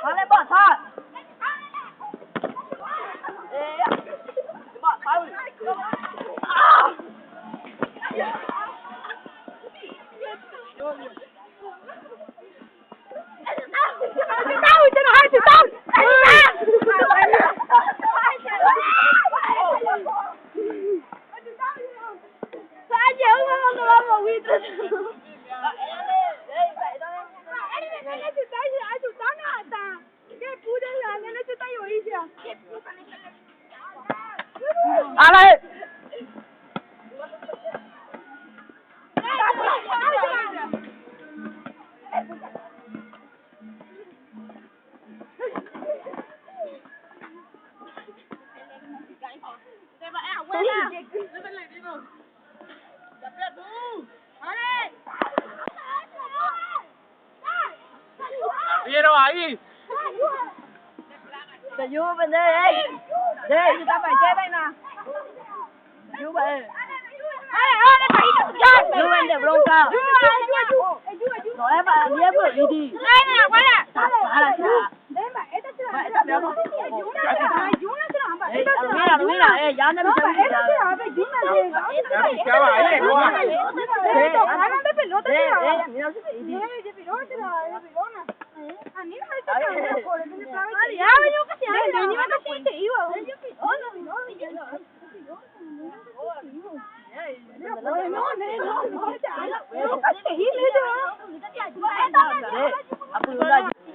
Vale, bỏ thôi. Ê, bỏ thôi. Ala. Viene ahí. Để vô bên đây đi. Đi, người ta phải chơi đây nè. Vô bên. Vô bên để bông cơ. Nói em bạn đi em vừa đi đi. Đây nè, quay lại. Sao là sao? Vậy sao béo không? Đúng là, ê, giá nó bị sao vậy? Kéo lại đi, đúng không?